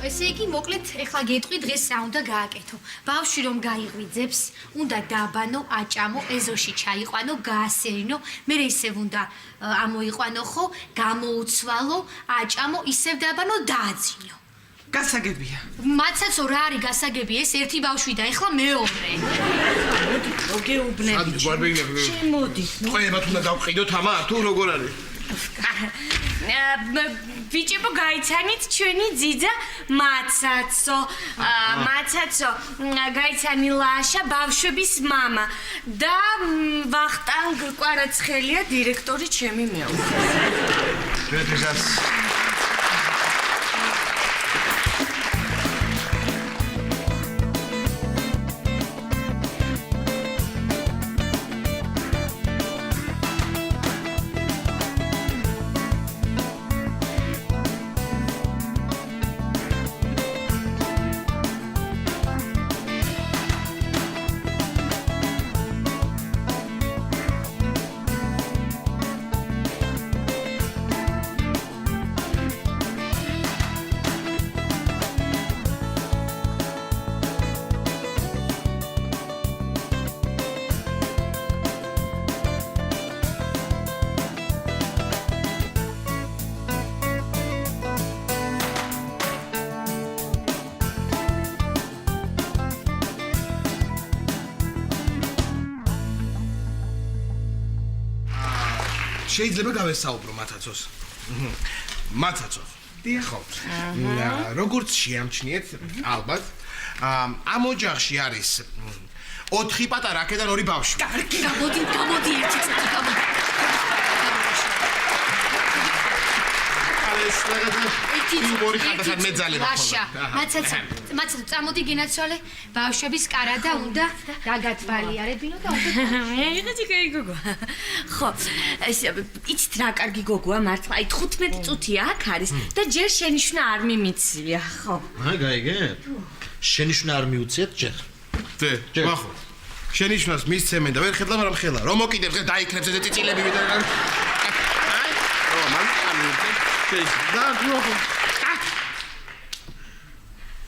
ესე იგი, მოკლედ, ეხლა გეტყვი დღეს რა უნდა გააკეთო. ბავშვი რომ გაიღვიძებს, უნდა დააბანო, აჭამო, ეზოში ჩაიყვანო, გაასერინო, მერე ისევ უნდა ამოიყვანო ხო, გამოუცვალო, აჭამო, ისევ დააბანო, დააძინო. გასაგებია. მაცაცო რა არის გასაგები, ეს ერთი ბავშვი და ეხლა მეორე. მოგეუბნები. ადი გვარბინები. შემოდი. ყველათ უნდა დავყიდოთ ამა, თუ როგორ არის? ბიჭებო გაიცანით ჩვენი ძიძა მაცაცო. მაცაცო გაიცანი ლაშა ბავშვების მამა და ვახტანგ კვარაცხელია დირექტორი ჩემი მეუღლე. ჩვენთვისაც შეიძლება გავესაუბრო მაცაცოს. მაცაცო. ხო. როგორც შეამჩნიეთ, ალბათ, ამ ოჯახში არის 4 პატარა აქედან 2 ბავშვი. კარგი, გამოდი ერთი წუთი გამოდი. ეს იუმორი ხანდახან მეძალება ხოლმე. მაცაცო, წამოდი გინაცვალე, ბავშვების კარადა უნდა დაგათვალიერებინო და უკვე იღეთი კაი გოგო. ხო, იცით რა კარგი გოგოა მართლა. აი 15 წუთი აქ არის და ჯერ შენიშვნა არ მიმიცია, ხო. გაიგეთ? შენიშვნა არ მიუციეთ ჯერ. ვახო. შენიშვნას მისცემენ და ვერ ხედავ მაგრამ ხელა. რომ მოკიდებ დღეს დაიქნებს ეს წიწილები ვიდრე.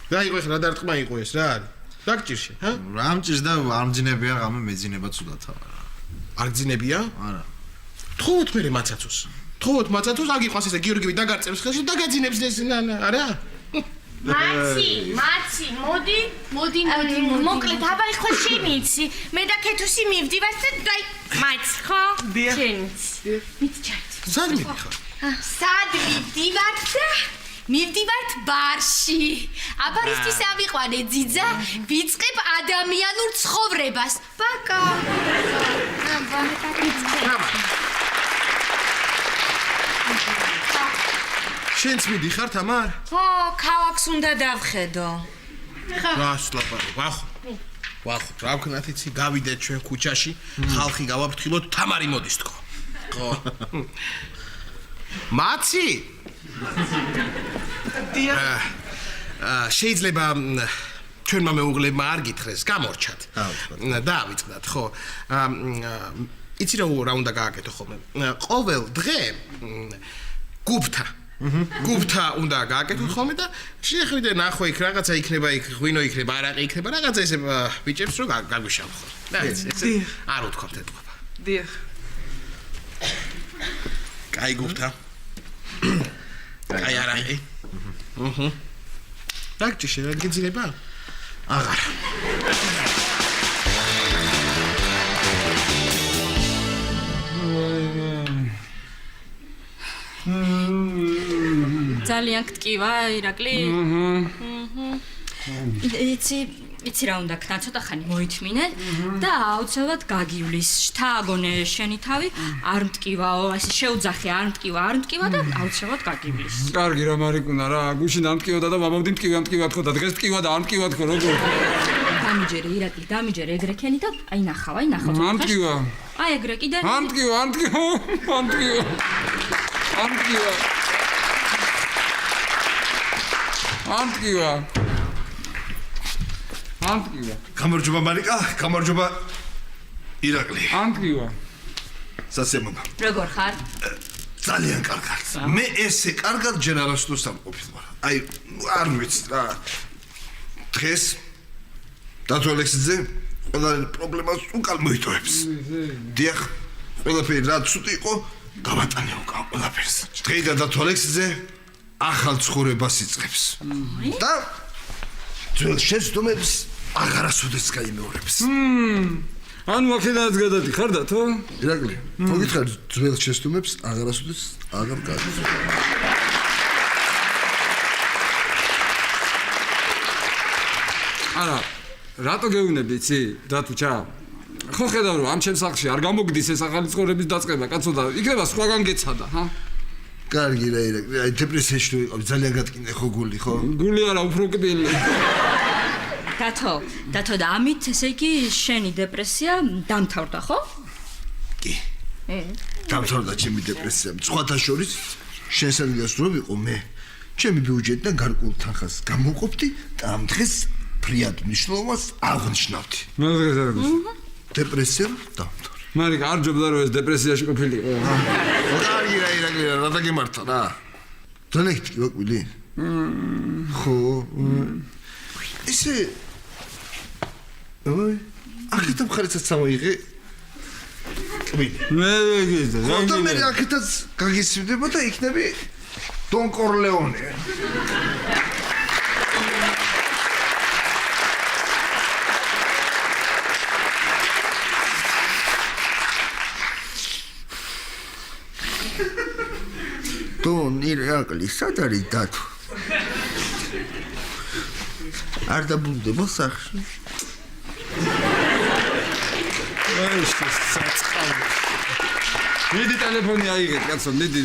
და იყო ეს რა დარტყმა იყო ეს რა არის? დაგჭირში, ჰა? რა მჭირს და არ მძინებია ღამე მეძინება ცუდათა. არ გძინებია? არა. თხოვოთ მე მაცაცოს. თხოვოთ მაცაცოს, აგიყვას ესე გიორგივი დაგარწევს ხელში და დაგაძინებს ეს არა? მაცი, მოდი. მოკლედ, აბა ეხლა შენი იცი. მე და ქეთუსი მივდივართ და აი, მაიც, ხო? შენიც. მიცჩართ. სად მიდიხარ? სად მივდივართ და მივდივართ ბარში. აბარისთვის ავიყვანე ძიძა, ვიწყებ ადამიანურ ცხოვრებას. პაკა. შენც მიდიხარ თამარ? ხო, ქალაქს უნდა დავხედო. რა სლაპარი, ვახო, რა ვქნათ იცი, გავიდეთ ჩვენ ქუჩაში, ხალხი გავაფრთხილოთ, თამარი მოდის თქო. ხო. მაცი? შეიძლება ჩვენმა მეუღლებმა არ გითხრეს, გამორჩათ. დავიწყდათ, ხო. იცი რა უნდა გააკეთო ხოლმე? ყოველ დღე გუფთა უნდა გააკეთოთ ხოლმე და შეხედე ნახო იქ რაღაცა იქნება იქ ღვინო იქნება არაყი იქნება რაღაცა ესე ბიჭებს რომ გაგვიშალხო. და ეს არ უთქვამთ ეთქობა. დიახ. კაი გუფთა. კაი არაყი. დაგჭირში რა გიძინება? აღარ. ძალიან გტკივა ირაკლი? იცი რა უნდა ქნა, ცოტა ხანი მოითმინე და აუცილებლად გაგივლის. შთააგონე შენი თავი, არ მტკივაო, ასე შეუძახე, არ მტკივა და აუცილებლად გაგივლის. კარგი რა მარიკუნა რა, გუშინ არ მტკივდა და მამამდი მტკივა თქო და დღეს მტკივა და არ მტკივა თქო როგორ? დამიჯერე ირაკლი, დამიჯერე ეგრე ქენი და აი ნახავ. მტკივა. აი ეგრე კიდე. მტკივა. გამარჯობა მარიკა, გამარჯობა ირაკლი. ამტკივა. სასიამოვნო. როგორ ხარ? ძალიან კარგად. მე ესე კარგად ჯერ არასდროს არ ყოფილვარ. აი არ ვიცი რა. დღეს დათო ალექსიძე ყველა პრობლემას უკან მოიტოვებს. დიახ, ყველაფერი რაც ცუდი იყო, გავატანე უკან ყველაფერს. დღეიდან დათო ალექსიძე ახალ ცხოვრებას იწყებს. და ძველ შეცდომებს აღარასოდეს გაიმეორებს. ანუ აქედანაც გადადიხარ დათო? ირაკლი, მოგითხარ ძველ შეცდომებს აღარასოდეს აღარ გადის. არა, რატო გეუბნები იცი, დათუჩა? ხო ხედავ რომ ამ ჩემს სახლში არ გამოგდის ეს ახალი ცხოვრების დაწყება, კაცო და იქნება სხვაგან გეცადა, ჰა? კარგი რა ირაკლი, აი დეპრესიაში რო იყავი, ძალიან გატკინე ხო გული, ხო? გული არა, უფრო კბილი. დათო და ამით ესე იგი შენი დეპრესია დამთავრდა, ხო? კი. დამთავრდა ჩემი დეპრესია. სხვათა შორის შენს ადგილას რო ვიყო მე, ჩემი ბიუჯეტიდან გარკვეულ თანხას გამოვყოფდი და ამ დღეს ფრიად მნიშვნელობას აღნიშნავდი. მე დღეს არ გუშ. დეპრესია დამთავრდა. მარიკა არ ჯობდა რომ ეს დეპრესიაში ყოფილიყო. კარგი რა ირაკლი, რა დაგემართა რა. დანექით კი ვაკვილი? ხო. ისე ой, აქეთ მხარესაც სამოიღე. კვილი. მე გიზდა, რა და მე აქეთაც გაგისვდება და იქნები დონ კორლეონე. დონ ირაკლი, სად არის დათო? არ დაბრუნდება სახში? ეს საწყალი. მიდი ტელეფონი აიღეთ, კაცო, მიდი.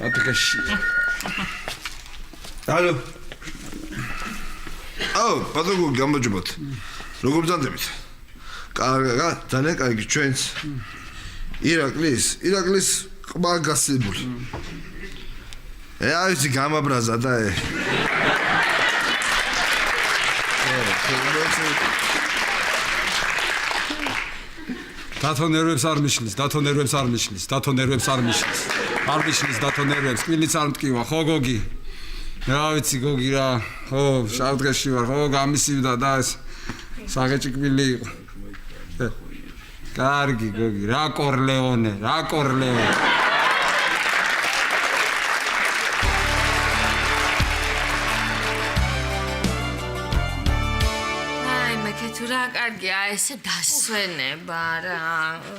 ატყეში. ალო. აუ, პატოგო გამარჯობათ. როგორ ბრძანდებით? კარგა, ძალიან კარგი, ჩვენც. ირაკლის ყბა გასებული. აი ეს გამაბრაზა და დათო ნერვებს არ მიშლის, დათო ნერვებს არ მიშლის, დათო ნერვებს არ მიშლის. არ მიშლის დათო ნერვებს, კბილიც არ მტკივა, ხო გოგი? რა ვიცი გოგი რა, ხო, შავ დღეში ვარ, ხო, გამისივდა და ეს საღეჭი კბილი იყო. კარგი გოგი, რა კორლეონე, რა კორლეონე. რა კარგია ესე დასვენება რა.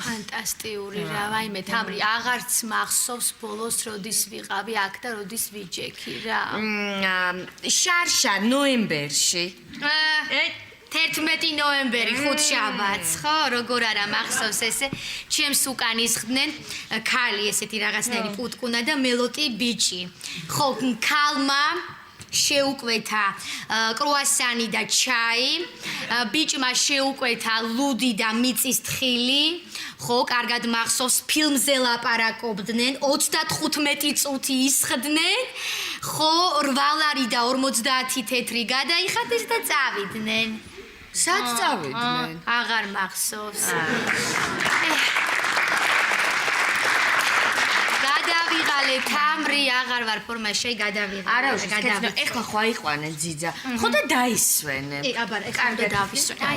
ფანტასტიკური რა, ვაიმე თამრი, აღარც მახსოვს ბოლოს როდის ვიყავი აქ და როდის ვიჯექი რა. შარშა ნოემბერში. 11 ნოემბერი, ხუთშაბათს, ხო? როგორ არა მახსოვს ესე, ჩემს უკან ისხდნენ ქალი ესეთი რაღაცნაირი პუტკუნა და მელოტი ბიჭი. ხო, ქალმა შეუკვეთა კრუასანი და ჩაი, ბიჭმა შეუკვეთა ლუდი და მიწის თხილი. ხო, კარგად მახსოვს, ფილმზე ლაპარაკობდნენ, 35 წუთი ისხდნენ. ხო, 8 ლარი და 50 თეთრი გადაიხადეს და წავიდნენ. სად წავიდნენ? აღარ მახსოვს. გადავიღალე თამრი, აღარ ვარ ფორმაში, გადავიღალე. არა, ეხლა ხო აიყვანე ძიძა. ხო და დაისვენებ. აბა, ეხლა დავისვენებ.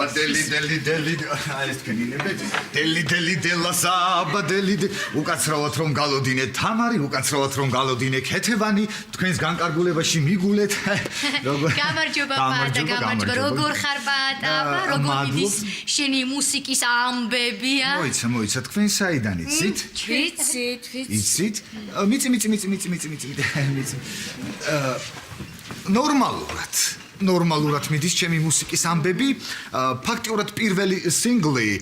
დელი ეს თქვენინებთ დელი დელასაბა დელი უკაცრავად რომ გალოდინე თამარი უკაცრავად რომ გალოდინე ქეთევანი თქვენს განკარგულებაში მიგულეთ გამარჯობა პატა გამარჯობა როგორ ხარ პატა როგორ მიდის შენი მუსიკის ამბებია მოიცა თქვენ საიდან იცით იცით მიცი ნორმალურად მიდის ჩემი მუსიკის ამბები ფაქტიურად პირველი სინგლი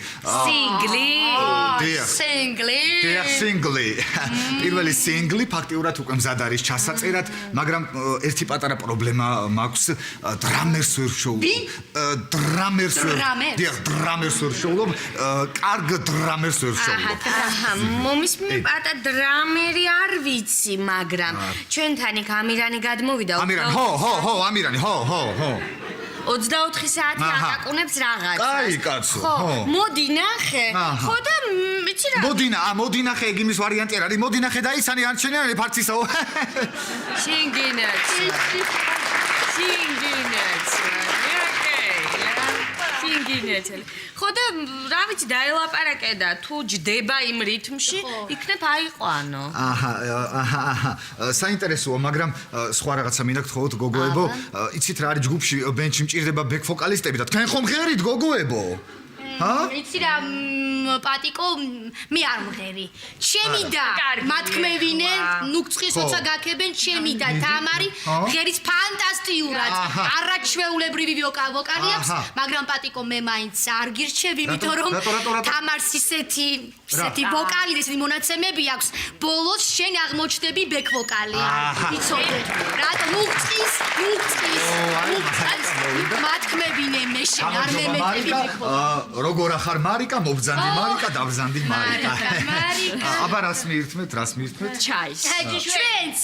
პირველი სინგლი ფაქტიურად უკვე მზად არის ჩასაწერად მაგრამ ერთი პატარა პრობლემა მაქვს დრამერს ვერ შოულობ კარგ დრამერს ვერ შოულობ მომისმინე პატა დრამერი არ ვიცი მაგრამ ჩვენთან იქ ამირანი გადმოვიდა ამირანი ამირანი 24 საათი აკაკუნებს რაღაცას. კაი, კაცო, ხო, ხო. მოდი ნახე. ხო და იცი რა. მოდი ნახე, ეგ იმის ვარიანტი არ არის. მოდი ნახე და ისანი არ შენიანი ფარცისაო. შენ გინაცრა. ხო და რა ვიცი დაელაპარაკე და თუ ჯდება იმ რითმში, იქნებ აიყვანო. აჰა. საინტერესოა, მაგრამ სხვა რაღაცა მინდა გთხოვოთ გოგოებო. იცით რა არის ჯგუფში ბენდში მჭირდება ბექ ვოკალისტები და თქვენ ხომ ღერით გოგოებო? იცი რა პატიკო მე არ მღერი. ჩემი და მათქმევინე ნუქცხის როცა გაქებენ ჩემი და თამარი ღერის ფანტასტიურად. არაჩვეულებრივი ვოკალი აქვს, მაგრამ პატიკო მე მაინც არ გირჩევ, იმიტომ რომ თამარს ისეთი ვოკალი, ისეთი მონაცემები აქვს. ბოლოს შენ აღმოჩნდები ბექ ვოკალი. იცოდე. რატო ნუქცხის მათქმევინე მე შენ არ მემეტები ბექ ვოკალი. როგორ ახარ მარიკა, მობძანდი მარიკა, დავზანდი მარიკა. აბა რას მიირთმეთ? ჩაის. ჩვენც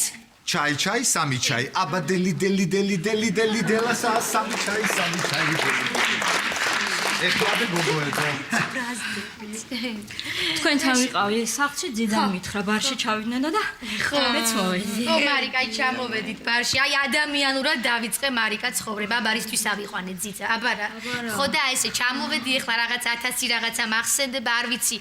ჩაი, სამი ჩაი. აბა დელი დელასა, სამი ჩაი. ეხლავე გოგოებო. თქვენთან ვიყავი სახლში, ძიდან მითხრა ბარში ჩავიდნენ და მეც მოვედი. ო მარიკა, ჩამოვედით ბარში. აი ადამიანურად დავიწყე მარიკა ცხოვრება, ბარისთვის ავიყვანე ძიძა. აბა რა. ხო და ესე ჩამოვედი, ეხლა რაღაც 1000 რაღაცა მახსენდება, არ ვიცი.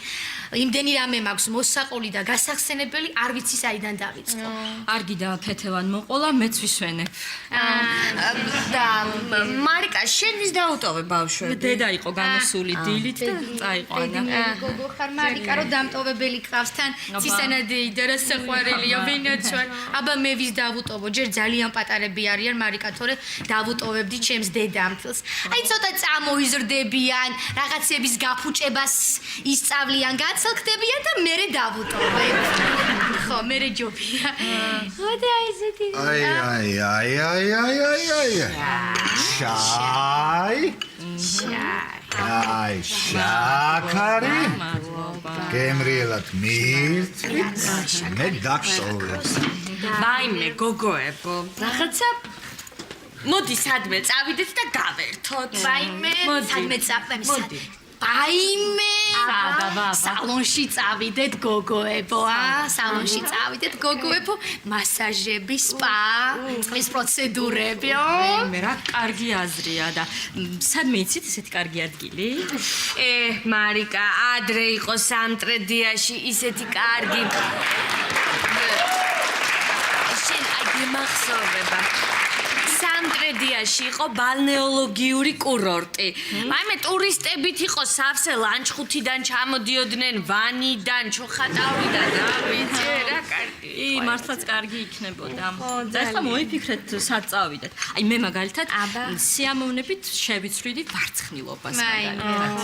იმდენი რამე მაქვს მოსაყოლი და გასახსენებელი, არ ვიცი საიდან დავიწყო. არგი და ფეთევან მოყოლა, მეც ვისვენებ. და მარიკა, შენ ვის დაუტოვე ბავშვები? დედა იყო გამოსული დილით და წაიყვანა. გოგო ხარ მარიკა, რომ დამტოვებელი ყავს თან ცისანადეი და რა საყვარელია, ვინაცვარ. აბა მე ვის დავუტოვო? ჯერ ძალიან პატარები არიან მარიკა, თორე დავუტოვებდი ჩემს დედამთილს. აი ცოტა წამოიზრდებიან, რაღაცების გაფუჭებას ისწავლიან, გაცილკდებიან და მერე დავუტოვებ. ხო, მერე ჯობია. ხო და ესეთი. აი, შაქარი. გემრიელად მირთვით. მე დაგსოვლებს. ვაიმე, გოგოებო, რაღაცა მოდი სადმე წავიდეთ და გავერთოთ. ვაიმე, სადმე წავიდეთ. მოდი. ვაიმე, სადა სალონში წავიდეთ გოგოებო, სალონში წავიდეთ გოგოებო, მასაჟები, სპა, წყლის პროცედურები. მე რა კარგი აზრია და სადმე იცით ესეთი კარგი ადგილი? მარიკა, ადრე იყო სამტრედიაში ისეთი კარგი. შენ აი გემახსოვრება. სამტრედიაში იყო ბალნეოლოგიური კურორტი. ვაიმე, ტურისტებით იყო სავსე ლანჩხუთიდან ჩამოდიოდნენ, ვანიდან, ჩოხატავრიდან, რა ვიცი, რა კარგი. მართლაც კარგი იქნებოდა. და ახლა მოიფიქრეთ სად წავიდეთ. აი მე მაგალითად სიამოვნებით შევიცვლიდი ვარცხნილობას მაგალითად.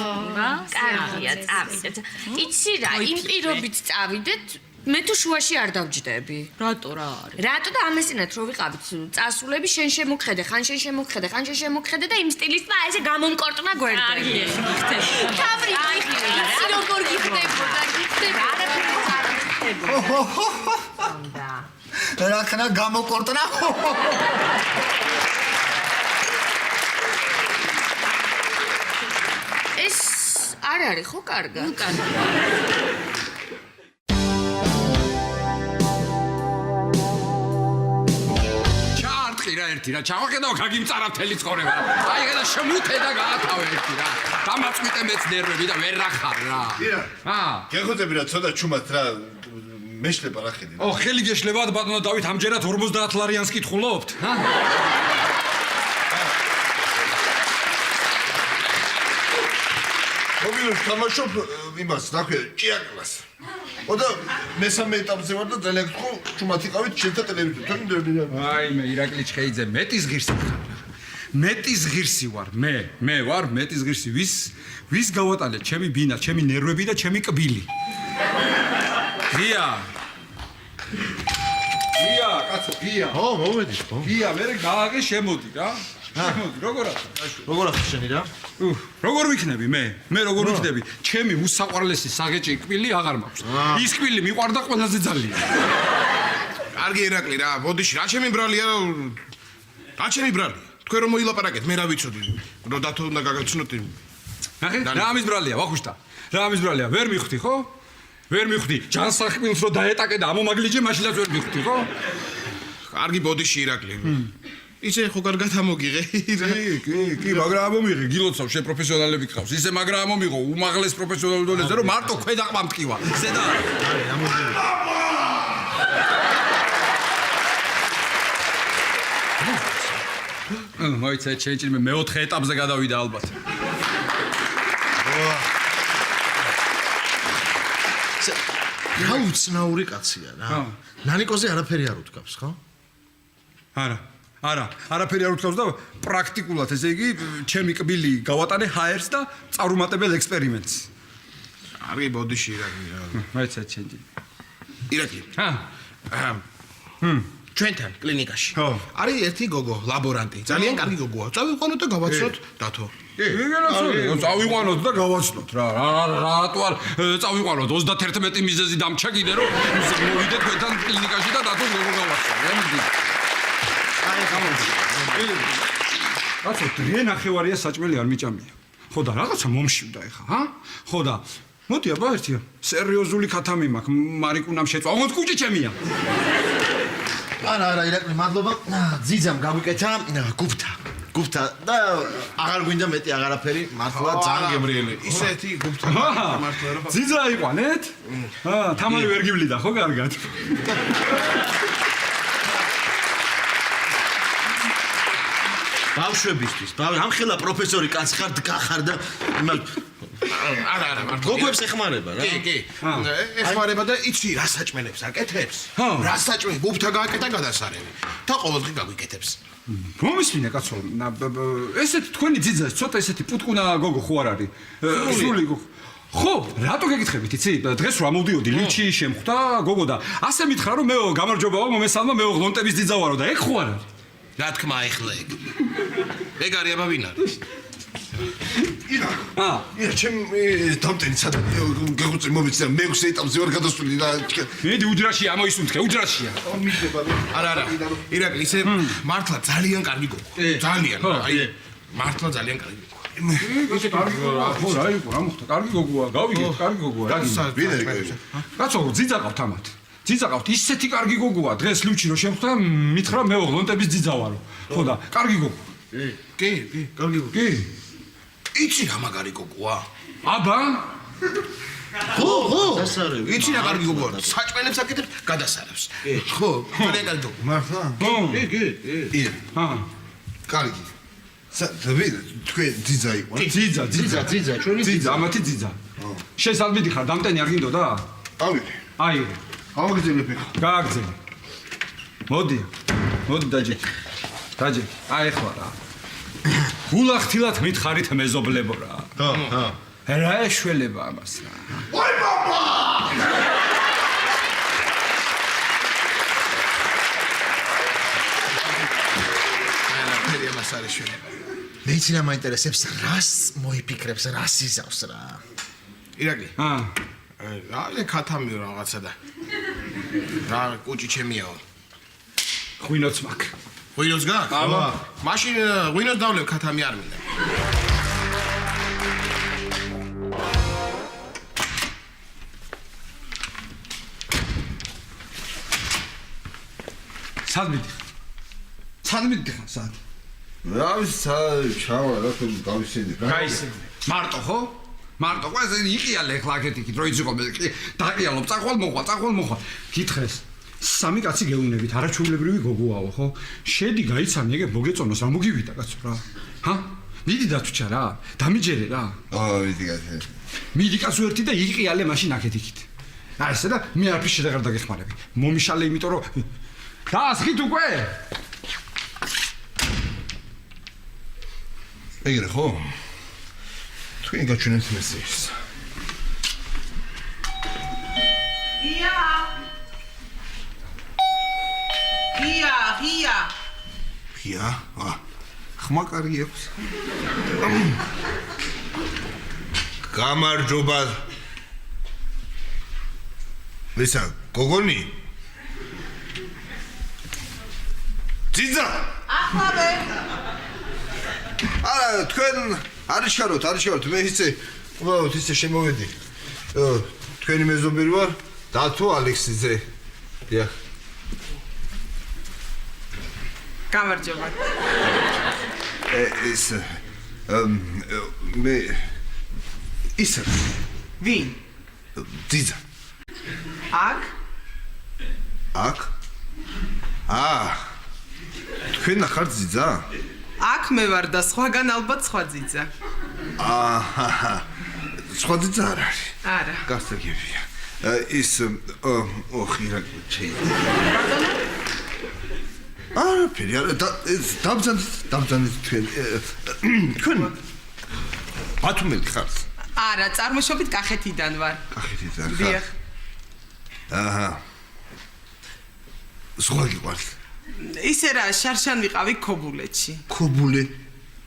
კარგია, წავიდეთ. იცი რა, იმ პირობით წავიდეთ. მე თუ შუაში არ დავჯდები. რატო რა არის? რატო და ამასინათ რო ვიყავით წასულები, შენ შემოგხედე, ხან შენ შემოგხედე და იმ სტილის და ესე გამომკორტნა გვერდები. კარგი ხდება. თავი იცი როგორ გიხდებოდა. რა ხნა გამოკორტნა? ეს არ არის ხო კარგად? ნუ კარგი. ერთი რა ჩავახედავ გაგიმწარა მთელი ცხოვრება. აი ეგ და შემუთე და გაათავე ერთი რა. დამაწყვიტე მეც ნერვები და ვერ რახარ რა. გეხოცები რა ცოტა ჩუმად რა მეშლება რა ხედი. ხელი გეშლებათ ბატონო დავით ამჯერად 50 ლარიანს კითხულობთ? მოგილოს თამაშობ იმას, რა ქვია, ჭიაკლას. ოდა მესამე ეტაპზე ვარ და ძალიან გთხოვ, ჩუმად იყავით შენთან ტელევიზორთან. აიმე ირაკლი ჩხეიძე, მეტის ღირსი ვარ. მეტის ღირსი ვარ, მე ვარ მეტის ღირსი. ვის გავატანე ჩემი ბინა, ჩემი ნერვები და ჩემი კბილი. გია, კაცო, გია. ო, მომედი, ხო? გია, მე გააგე შემოდი რა. შემოდი, როგორ ახარ შენი რა? როგორ ვიქნები მე როგორ ვიქნები? ჩემი უსაყვარლესი საგეჭი კბილი აღარ მაქვს. ის კბილი მიყვარდა ყველაზე ძალიან. კარგი ირაკლი რა, ბოდიში, რა ჩემი ბრალია? რა ჩემი ბრალია? თქვენ რომ მოილაპარაკეთ, მე რა ვიცოდი. რომ დათო უნდა გაგაცნოთ. ნახე, რა ამის ბრალია, ვახუშტა. რა ამის ბრალია, ვერ მიხვდი, ხო? ვერ მიხვდი. ჯანსაღყვილს რო დაეტაკე და ამომაგლიჯე, მაშინაც ვერ მიხვდი, ხო? კარგი ბოდიში ირაკლი. ისე ხო კარგად ამოგიღე. კი, მაგრამ ამომიღე, გილოცავ შენ პროფესიონალები გყავს. ისე მაგრამ ამომიღო, უმაღლეს პროფესიონალურ დონეზე, რომ მარტო ქვედა ყმა მტკივა. ზედა. არის, ამოგიღე. მოიცა ჩენჭი მე მეოთხე ეტაპზე გადავიდა ალბათ. რა უცნაური კაცია რა. ნანიკოზე არაფერი არ უთქვამს, ხო? არაფერი არ უთქვამს და პრაქტიკულად ესე იგი ჩემი კბილი გავატანე ჰაერს და წარუმატებელ ექსპერიმენტს. არის ბოდიში ირაკლი. მოიცა ჩენჭი. ირაკლი. ჩვენთან კლინიკაში. არის ერთი გოგო, ლაბორანტი. ძალიან კარგი გოგოა. წავიყვანოთ და გავაცნოთ დათო. წავიყვანოთ და გავაცნოთ რა. რატო არ წავიყვანოთ 31 მიზეზი დამჩა კიდე რომ მოვიდეთ თქვენთან კლინიკაში და დათოს გოგო გავაცნოთ. კაცო, დღე ნახევარია საჭმელი არ მიჭამია. ხო და რაღაცა მომშივდა ეხა, ჰა? ხო და მოდი აბა ერთია. სერიოზული ქათამი მაქვს, მარიკუნამ შეწვა. ოღონდ კუჭი ჩემია. არა, ირაკლი, მადლობა. ძიძამ გაგვიკეთა გუფთა და აღარ გვინდა მეტი აღარაფერი, მართლა ძალიან გემრიელი. ისეთი გუფთა მართლა რა. ძიძა აიყვანეთ? თამარი ვერ გივლიდა, ხო კარგად? ბავშვებისთვის, ამხელა პროფესორი კაცი ხარ, დგახარ და არა, მართლა. გოგოებს ეხმარება რა. კი. ეხმარება და იცი რა საჭმელებს აკეთებს? რა საჭმელი გუფთა გააკეთა გადასარევი. და ყოველდღე გაგვიკეთებს. მომისმინე კაცო, ესეთი თქვენი ძიძა ცოტა ესეთი პუტკუნა გოგო ხო არ არის? სული გოგო. ხო, რატო გეკითხებით, იცი? დღეს რა მოვდიოდი, ლიჩი შემხვდა გოგო და ასე მითხრა რომ მეო გამარჯობაო, მომესალმა მეო ღლონტების ძიძა ვარო და ეგ ხო არ არის? რა თქმა ეხლა ეგ. ეგ არის აბა ვინ არის? ირა, ჩემ დამტენი სადაა? გეღუწი მომეცდა, მე 6 ეტაპზე ვარ გადასული და მედი უძრაშია, ამოისუნთქე, უძრაშია. არა. ირაკლი, ისე მართლა ძალიან კარგი გოგო. ძალიან. აი, მართლა ძალიან კარგი გოგო. ხო, რა იყო, რა მოხდა? კარგი გოგოა, გავიგეთ, კარგი გოგოა, რა გინდა? ვინ არის? კაცო, ძიძა ყავთ ამათ. ძიძა ყავთ, ისეთი კარგი გოგოა. დღეს ლუჩი რო შემხვდა, მითხრა მე ღლონტების ძიძა ვარო. ხო და კარგი გოგო. კი, კარგი გოგო. კი. იცი რა მაგარი გოგოა? აბა? ხო, დასარევი. იცი რა კარგი გოგოა? საჭმელებს აკეთებს, გადასარევს. ხო, ძალიან კარგი გოგო. მართლა? კი. ირა. კარგი. თქვენ ძიძა იყო? ძიძა, ჩვენი ძიძა, ამათი ძიძა. შენ სალმიდი ხარ, დამტენი არ გინდოდა? ავიღე. აიღე. ავაგზელებ ეხლა. გააგზელე. მოდი დაჯე. აი ხლა რა. გულახთილად მითხარით მეზობლებო რა. რა ეშველება ამას რა. ვაი ბაბა! მე იცი რა მაინტერესებს, რას მოიფიქრებს, რას იზავს რა. ირაკლი. რა ქათამიო რაღაცა და რა კუჭი ჩემიაო. ღვინოც მაქვს. ღვინოც გაქვს? აბა. მაშინ ღვინოც დავლევ ქათამი არ მინდა. სად ხარ? სად? რა ვიცი, ჩავა რა თუ გავისინე. გაისინე. მარტო ხო? მარტო ყავს იყიალე ახლა აქეთიკით რო იცი ხოლმე დაყიალობ წახვალ მოხვალ. გითხრეს. სამი კაცი გეუნებით, არაჩვეულებრივი გოგოაო, ხო? შედი გაიცანი, ეგ მოგეწონოს, რა მოგივიდა კაცო რა. ჰა? მიდი დათუჩა რა. დამიჯერე რა. მიდი კაცო. მიდი კაცო ერთი და იყიალე მაშინ აქეთიკით. აი ესა და მე არაფერს შედაღარ დაგეხმარები. მომიშალე იმიტომ რომ დაასხით უკვე. ეგრე ხო? თქვენ გაჩვენეთ მესეჯს. ღია? ხმა კარგი აქვს. გამარჯობა. ვისა, გოგონი? ძიძა? ახლა მე არა, თქვენ არიშაროთ, მე ისე, უბრალოდ ისე შემოვედი. თქვენი მეზობელი ვარ, დათო ალექსიძე. დიახ. გამარჯობა. ეს მე ისე ვინ? ძიძა. აქ? თქვენ ახარ ძიძა? აქ მე ვარ და სხვაგან ალბათ სხვა ძიძა. სხვა ძიძა არ არის. არა. გასაგებია. ის ოხირა ჩეი. ფერი არა დამძანეთ თქვენ ბათუმელი ხართ? არა, წარმოშობით კახეთიდან ვარ. კახეთიდან ხარ? დიახ. სხვა გიყვართ? ისე რა, შარშან ვიყავი ქობულეთში. ქობულე?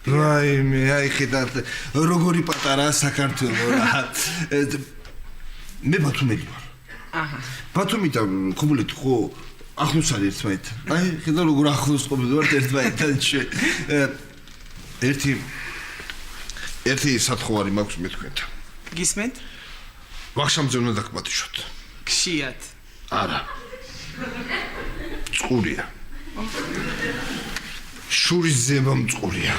რაიმე, აი ხედავთ, როგორი პატარა საქართველო რა. მე ბათუმელი ვარ. ბათუმიდან ქობულეთი ხო ახლოს არის ერთმანეთთან. აი, ხედავ როგორ ახლოს ყოფილვართ ერთმანეთთან. ერთი სათხოვარი მაქვს მე თქვენთან. გისმენთ? ვახშამზე უნდა დაგპატიჟოთ. გშიათ. არა. წყურია. შურის ზება მწყურია.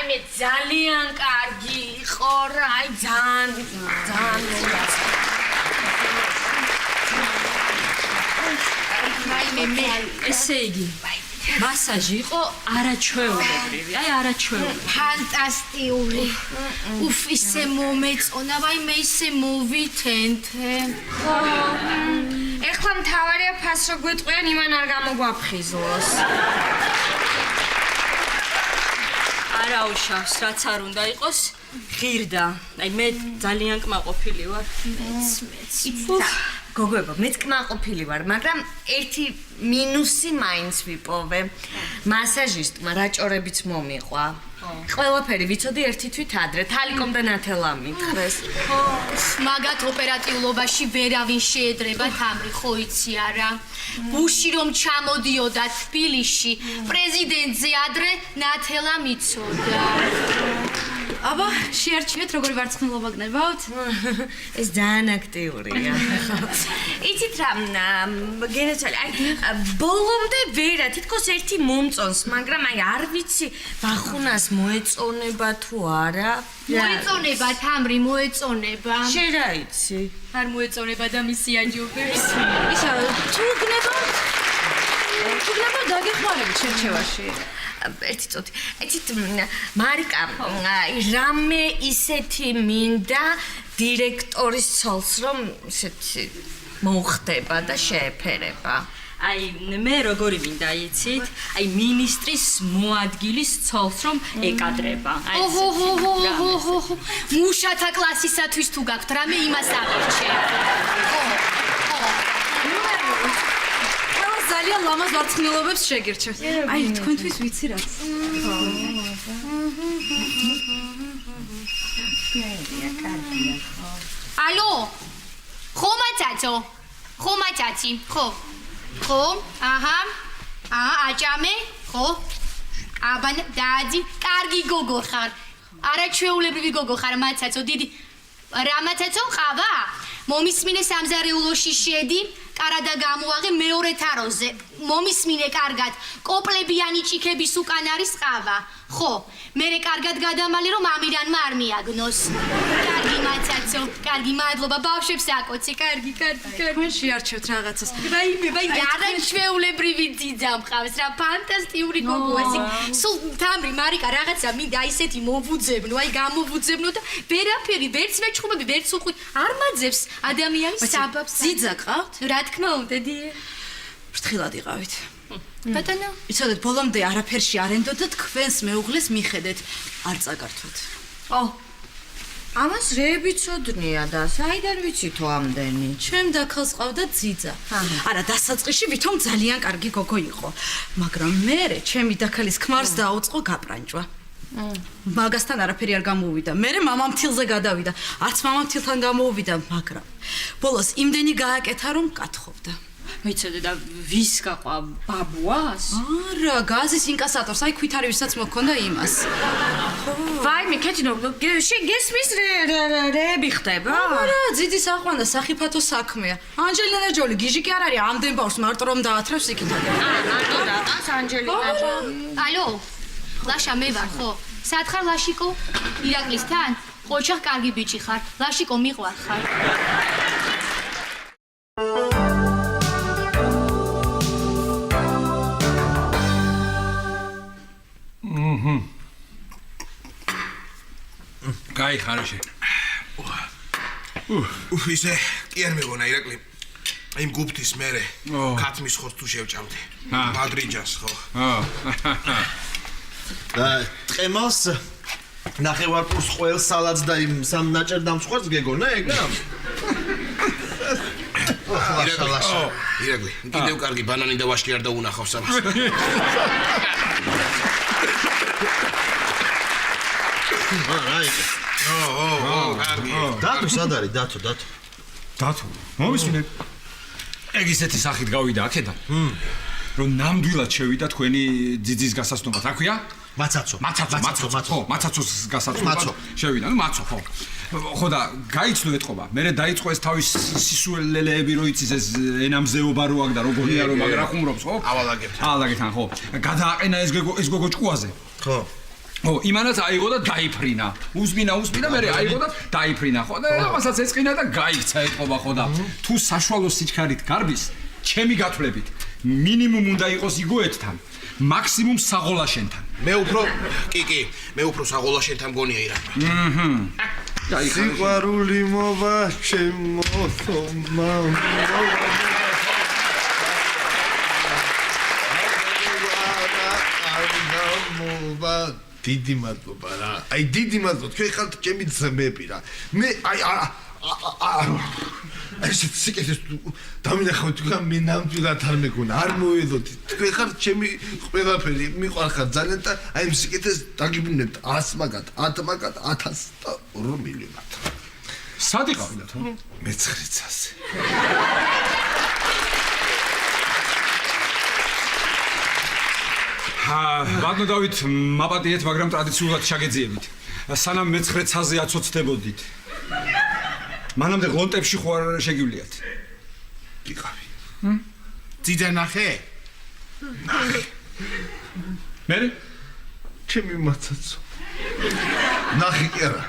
მე ძალიან კარგი იყო რა, აი ძალიან მოგაცა. მე ესე იგი მასაჟი იყო არაჩვეულებრივი, აი არაჩვეულებრივი. ფანტასტიკური. უფ, ისე მომეწონა, ვაი მე ისე მოვითენთე. ეხლა მთავარია ფას რო გვეტყვიან, იმან არ გამოგვაფხიზლოს. არა უშავს, რაც არ უნდა იყოს, ღირდა. აი მე ძალიან კმაყოფილი ვარ. მეც. გოგოებო, მეც კმაყოფილი ვარ, მაგრამ ერთი მინუსი მაინც ვიპოვე. მასაჟისტმა რაჭორებიც მომიყვა. ყველაფერი ვიცოდი ერთი თვით ადრე, თალიკომ და ნათელამ მითხრეს. მაგათ ოპერატიულობაში ვერავინ შეედრება თამრი, ხო იცი არა? ბუში რომ ჩამოდიოდა თბილისში, პრეზიდენტზე ადრე ნათელა მიცოდა. აბა, შეარჩიეთ როგორი ვარცხნილობა გნებავთ? ეს ძალიან აქტიურია. იცით რა, გენეცალი, აი ბოლომდე ვერა, თითქოს ერთი მომწონს, მაგრამ აი არ ვიცი, ბახუნას მოეწონება თუ არა. მოეწონება თამრი, მოეწონება. შენ რა იცი? არ მოეწონება და მისი აჯობებს. ისა, თუ გნებავთ დაგეხმარებით შერჩევაში. ერთი წუთი. იცით, მარიკა, რამე ისეთი მინდა დირექტორის ცოლს, რომ ისეთი მოუხდება და შეეფერება. აი მე როგორი მინდა იცით? აი მინისტრის მოადგილის ცოლს რომ ეკადრება. აი ოჰოჰოჰოჰოჰო. მუშათა კლასისათვის თუ გაქვთ რამე იმას აღარჩე. ძალიან ლამაზ ვარცხნილობებს შეგირჩევთ. აი თქვენთვის ვიცი რაც. ალო? ხომაცაცო? ხომაცაცი? ხო. ხო? აჰა. აჭამე? ხო? აბან დააძი, კარგი გოგო ხარ. არაჩვეულებრივი გოგო ხარ, მაცაცო, დიდი. რამაცაცო ყავა? მომისმინე სამზარეულოში შედი, კარადა გამოაღე მეორე თაროზე. მომისმინე კარგად, კოპლებიანი ჭიქების უკან არის ყავა. ხო, მერე კარგად გადამალე რომ ამირანმა არ მიაგნოს. კარგი მაცაცო, კარგი მადლობა ბავშვებს აკოცე, კარგი. თქვენ შეარჩევთ რაღაცას. ვაი, არაჩვეულებრივი ძიძა მყავს რა, ფანტასტიკური გოგოა. სულ თამრი მარიკა რაღაცა მინდა ისეთი მოვუძებნო, აი გამოვუძებნო და ვერაფერი, ვერც მეჩხუბები, ვერც უყვით არ მაძებს ადამიანის საბაბს. ძიძა ყავთ? რა თქმა უნდა, დიახ. ფრთხილად იყავით. ბატონო, იცოდეთ, ბოლომდე არაფერში არ ენდოთ და თქვენს მეუღლეს მიხედეთ. არ წაგართვით. ამას რეებიცოდნია და საიდან ვიცითო ამდენი? ჩემ დაქალს ყავდა ძიძა. არა, დასაწყისში ვითომ ძალიან კარგი გოგო იყო. მაგრამ მერე ჩემი დაქალის ქმარს დაუწყო გაპრანჭვა. მაგასთან არაფერი არ გამოუვიდა. მე მამამთილზე გადავიდა. არც მამამთილთან გამოუვიდა, მაგრამ ბოლოს იმდენი გააკეთა, რომ კათხოვდა. ვიცოდე და ვის გაყვა ბაბუას? არა, გაზის ინკასატორს, აი ქვითარი ვისაც მოქონდა იმას. ვაიმე, კეთინო, შენ გესმის რეები ხდება? არა, ძიძის აყვანა სახიფათო საქმეა. ანჯელინა ჯოლი გიჟი კი არ არის, ამდენ ბავშვს მარტო რომ დაათრევს იქიდან. მარტო დატანს ანჯელინა ჯოლი. ალო, ლაშა მე ვარ, ხო? სად ხარ ლაშიკო? ირაკლისთან? ოჩახ კარგი ბიჭი ხარ. ლაშიკო მიყვარ ხარ. კაი ხარ შენ. ისე კი არ მეგონა ირაკლი. იმ გუფთის მერე ქათმის ხორს თუ შევჭამდი. მადრიჯას ხო? და ტყემალს ნახევარფულს ყველ სალადს და იმ სამ ნაჭერ დამსხვერს გეგონა ეგა? ირაკლი, კიდევ კარგი ბანანი და ვაშლი არ დაუნახავს ამას. კარგი. დათო სად არის? დათო. მომისმინე. ეგ ისეთი სახით გავიდა აქედან. რომ ნამდვილად შევიდა თქვენი ძიძის გასაცნობად. რა ქვია? მაცაცო. ხო, მაცაცოს გასაცნობად შევიდა. ნუ მაცო, ხო. ხო და გაიცნო ეთყობა. მე დაიწყო ეს თავის სისულელეები რო იცის ეს ენამზეობა რო აქ და როგორია რომ აგ რა ხუმრობს, ხო? ავალაგებთან, ხო. გადააყენა ეს გოგო ჭკუაზე. ხო. ო, იმანაც აიღო და დაიფრინა. უსმინა, მე აიღო და დაიფრინა, ხო? და ამასაც ეწყინა და გაიქცა ეთყობა, ხო და თუ საშუალო სიჩქარით გარბის, ჩემი გათვლებით, მინიმუმ უნდა იყოს იგოეთთან, მაქსიმუმ საღოლაშენთან. მე უფრო საღოლაშენთან მგონია ირაკლი. სიყვარული მოვა ჩემო თომა. დიდი მადლობა რა. აი დიდი მადლობა. თქვენ ხართ ჩემი ძმები რა. მე ესეც სიკეთეს დამინახავთ თქვენ მე ნამდვილად არ მეგონა. არ მოედოთი. თქვენ ხართ ჩემი ყველაფერი. მიყვარხარ ძალიან და აი ამ სიკეთეს დაგიბრუნებთ 100 მაგათ, 10 მაგათ, 1000 და 2 მილიონად. სად იყავით? მეცხრიცაზე. ბატონო დავით, მაპატიეთ, მაგრამ ტრადიციულად შაგეძიებით. სანამ მეცხრეცაზე აცოცდებოდით. მანამდე ღონტებში ხო არ შეგივლიათ? გიყავი. ძიძა ნახე? მე? ჩემი მაცაცო. ნახე კი არა.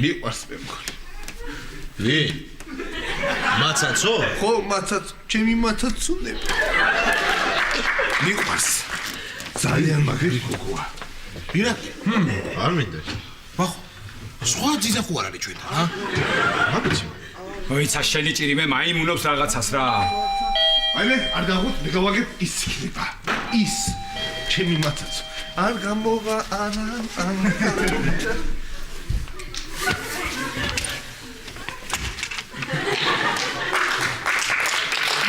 მიყვარს მე მგონი. ვი? მაცაცო? ხო, მაცაცო, ჩემი მაცაცონები. მიყვარს. ძალიან მაგარი გოგოა. ირაკლი? არ მინდა. ბახო. სხვა ძიძა ხო არ არის ჩვენთან, ა? მაგიცი. ოიცა შენი ჭირი მე მაიმუნობს რაღაცას რა. აი მე არ გავხოთ, მე გავაგებ ის იქნება. ის ჩემი მაცაცო. არ გამოვა არა.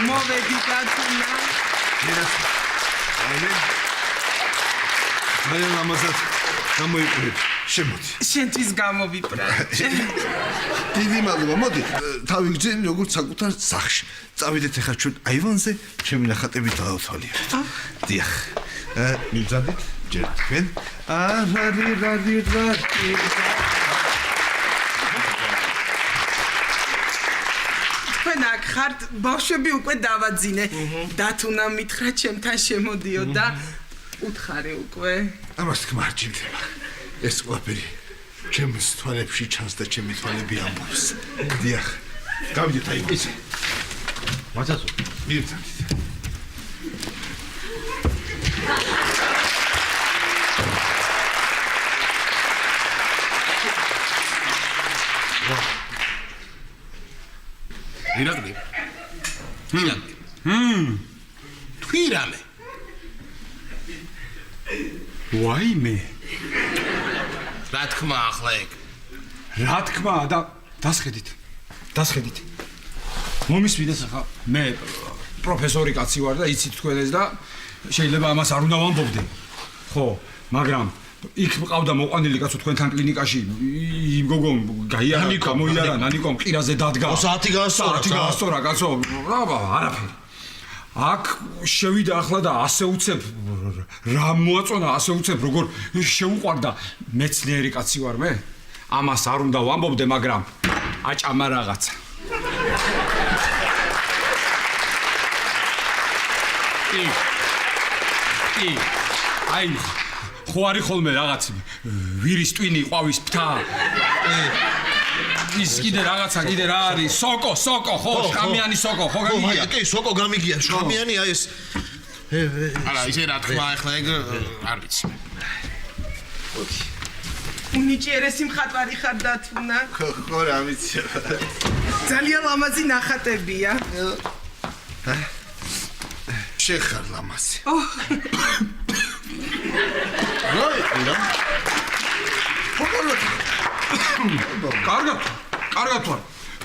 მოვედი დათუნა. მე ამასაც გამოიყურებ. შემოდი. შენთვის გამოვიპრა. დიდი მადლობა. მოდი, თავი გძენ როგორც საკუთარ სახლში. წავიდეთ ახლა ჩვენ აივანზე, ჩემი ნახატები დავთვალიერებთ. დიახ. მიბრძანდით? ჯერ თქვენ. რარი. თქვენ აქ ხართ, ბავშვები უკვე დავაძინე. დათუნა მითხრა ჩემთან შემოდიო და უთხარი უკვე. ამას თქმა არ ჭირდება. ეს ყველაფერი ჩემს თვალებში ჩანს და ჩემი თვალები ამბობს. დიახ. გავიდეთ აი ისე. მაცაცო. მიბრძანდით. ირაკლი? თქვი რამე? ვაიმე. რა თქმა ახლა ეგ? რა თქმა და დასხედით. მომისმინეს ახლა მე პროფესორი კაცი ვარ და იცით თქვენ ეს და შეიძლება ამას არ უნდა ვამბობდე. ხო, მაგრამ იქ მყავდა მოყვანილი კაცო თქვენთან კლინიკაში იმ გოგომ გაიარა გამოიარა ნანიკომ ყირაზე დადგა საათი გაასწორა კაცო არაფერი აქ შევიდა ახლა და ასე უცებ რა მოაწონა ასე უცებ როგორ შეუყვარდა მეცნიერი კაცი ვარ მე ამას არ უნდა ვამბობდე მაგრამ აჭამა რაღაცა აი ხო არის ხოლმე რაღაც ვირის ტვინი ყვავის ფთა ის კიდე რაღაცა კიდე რა არის სოკო ხო შხამიანი სოკო ხო გამიგია კი სოკო გამიგია შხამიანი აი ეს არა ისე რა თქვა ახლა ეგ არ ვიცი უნიჭიერესი მხატვარი ხარ დათუნა ხო რა ვიცი ძალიან ლამაზი ნახატებია შეხარ ლამაზი კარგად ვარ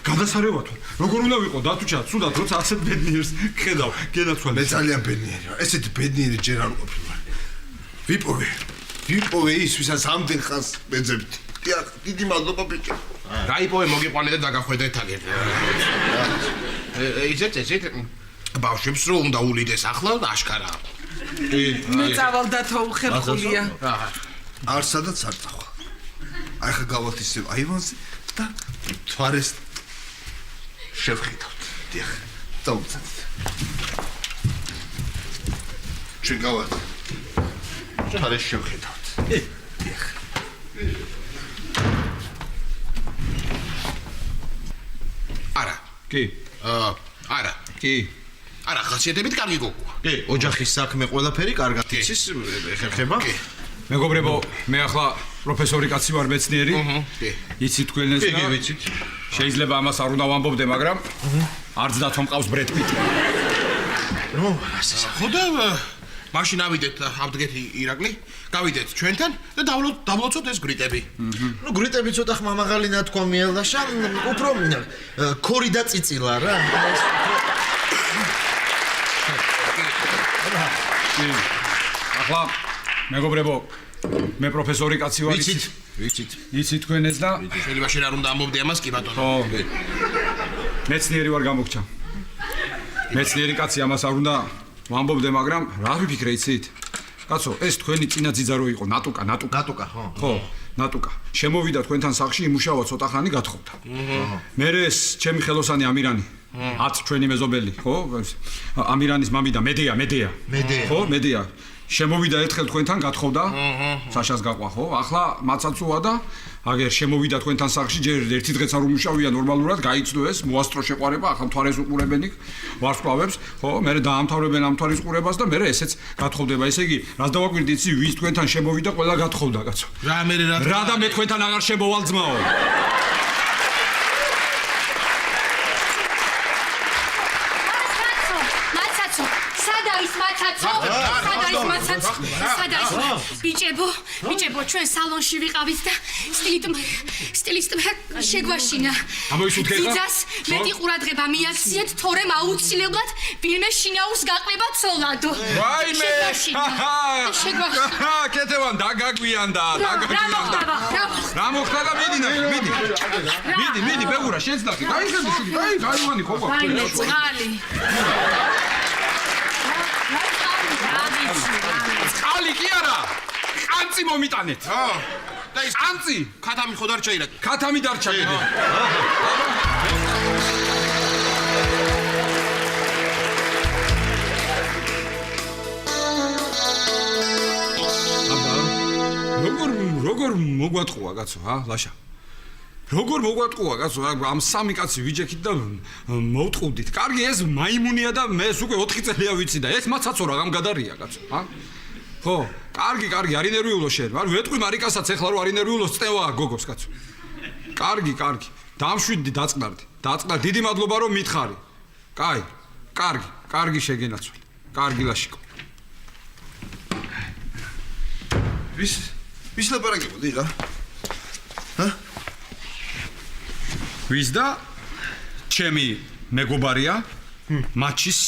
გადასარევად ვარ როგორ უნდა ვიყო დათუჩა ცუდად როცა ასეთ ბედნიერს ხედავ გენაცვალე მე ძალიან ბედნიერი ვარ ესეთი ბედნიერი ჯერ არ ვყოფილი ვიპოვე ის ვისაც ამდენ ხანს მეძებთ დიდი მადლობა ბიჭო გაიპოვე მოგიყვანე და დაგახვედრეთ აგერ ისეთ ბავშვებს რო უნდა ულიდეს ახლა აშკარაა მე წავალ დათო უხერხულია არ სადაც არ წავალ აი ხა გავალთ ისე აივანზე და თვარეს შევხედავთ დიახ დავუცეთ ჩვენ გავალთ თვარეს შევხედავთ დიახ არა კი არა კი არა ხასიათებით კარგი გოგოა კი ოჯახის საქმე ყველაფერი კარგად იცის ეხერხება მეგობრებო მე ახლა პროფესორი კაცი ვარ მეცნიერი იცით თქვენეს და კი ვიცით შეიძლება ამას არ უნდა ვამბობდე მაგრამ არც დათო მყავს ბრედ პიტი ნუ ხოდა მაშინ ავიდეთ ავდგეთი ირაკლი გავიდეთ ჩვენთან და დავლოცოთ ეს გრიტები ნუ გრიტები ცოტა ხმამაღალი ნათქვამია ლაშა უფრო ქორი და წიწილა რა ახლა მეგობრებო მე პროფესორი კაცი ვარ იცით თქვენეს და შეიძლება შენ არ უნდა ამბობდე ამას კი ბატონო ხო მეცნიერი ვარ გამოგჩა მეცნიერი კაცი ამას არ უნდა ვამბობდე მაგრამ რა ვიფიქრე იცით კაცო ეს თქვენი წინა ძიძა რო იყო ნატუკა ხო ნატუკა შემოვიდა თქვენთან სახლში იმუშავა ცოტა ხანი გათხოვდა მე ეს ჩემი ხელოსანი ამირანი 10 ჩვენი მეზობელი ხო ამირანის მამი და მედეა ხო მედეა შემოვიდა ერთხელ თქვენთან გათხოვდა საშას გაყვა ხო ახლა მაცაცოა და აგერ შემოვიდა თქვენთან სახლში ჯერ ერთი დღეც არ უმუშავია ნორმალურად გაიცნო ეს მოასტრო შეყარება ახლა მთვარეს უყურებენ იქ ვარსკვლავებს ხო მე დაამთავრებენ ამ მთვარის უყურებას და მე ესეც გათხოვდება ესე იგი რას დავაკვირდი იცი ვის თქვენთან შემოვიდა ყველა გათხოვდა კაცო რა და მე თქვენთან აღარ შემოვალ ძმაო ბიჭებო ჩვენ სალონში ვიყავით და სტილისტმა შეგვაშინა ძიძას მეტი ყურადღება მიაქციეთ თორემ აუცილებლად ვინმე შინაურს გაყრება ცოლადო შეგვაშინა კეთევან დაგაგვიანდა რა მოხდა და მიდი ბეღურა შენც დახი გაივანი ხო წყალი წყალი კი არა კანცი მომიტანეთ და ის კანცი ქათამი ხო დარჩა ირაკი ქათამი დარჩა კიდე როგორ მოგვატყუა კაცო ლაშა როგორ მოგვატყუა კაცო ამ სამი კაცი ვიჯექით და მოვტყუდით კარგი ეს მაიმუნია და მე უკვე 4 წელია ვიცი და ეს მაცაცო რა გამგადარია კაცო ხო კარგი არ ინერვიულო შენ არ ვეტყვი მარიკასაც ეხლა რომ არ ინერვიულოს წევა გოგოს კაცო კარგი დამშვიდდი დაწყნარდი დიდი მადლობა რომ მითხარი კაი კარგი შეგენაცვალე კარგი ლაშიკო ვის ლაპარაკებოდი რა ვის და ჩემი მეგობარია მაჩის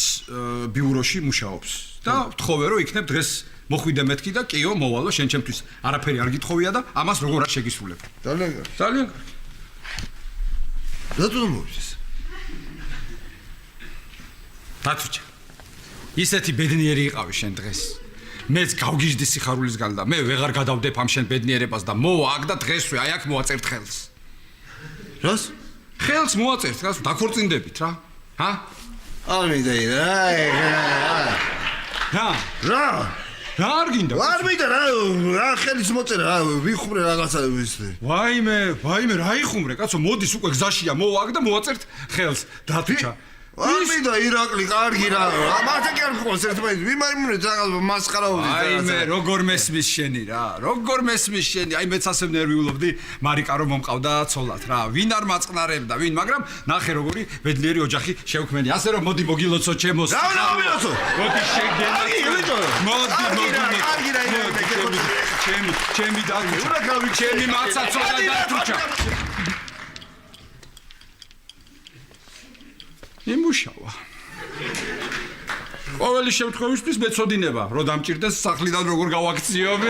ბიუროში მუშაობს და ვთხოვე რომ იქნებ დღეს მოხვიდე მეთქი და კიო მოვალო შენ ჩემთვის არაფერი არ გითხოვია და ამას როგორ არ შეგისრულებ. ძალიან კარგი. ძალიან კარგი. რატომ მოვიდეს? დათუჩა. ისეთი ბედნიერი იყავი შენ დღეს. მეც გავგიჟდი სიხარულისგან და მე ვეღარ გადავდებ ამ შენ ბედნიერებას და მოვა აქ და დღესვე აი აქ მოვაწერთ ხელს. რას? ხელს მოვაწერთ, რას დაქორწინდებით რა? ჰა? არ მინდა რა. რა? რა არ გინდა? არ მინდა რა ხელის მოწერა რა ვიხუმრე რაღაცა ის. ვაიმე რა იხუმრე კაცო მოდის უკვე გზაშია მოვა აქ და მოვაწერთ ხელს დათუჩა. არ მინდა ირაკლი კარგი რა მართლა კი არ გყავს ერთმანეთს ვიმაიმუნეთ რაღაც მასხარაობდი აიმე როგორ მესმის შენი რა როგორ მესმის შენი აი მეც ასე ნერვიულობდი მარიკა რომ მომყავდა ცოლად რა ვინ არ მაწყნარებდა ვინ მაგრამ ნახე როგორი ბედნიერი ოჯახი შევქმენი ასე რომ მოდი მოგილოცო ჩემო რა მოგილოცო მოდი შეგდენ მოდი ჩემი დათუჩა ჩემი მაცაცო და დათუჩა იმუშავა. ყოველი შემთხვევისთვის მეწოდინება, რომ დამჭირდეს სახლიდან როგორ გავაქციობი.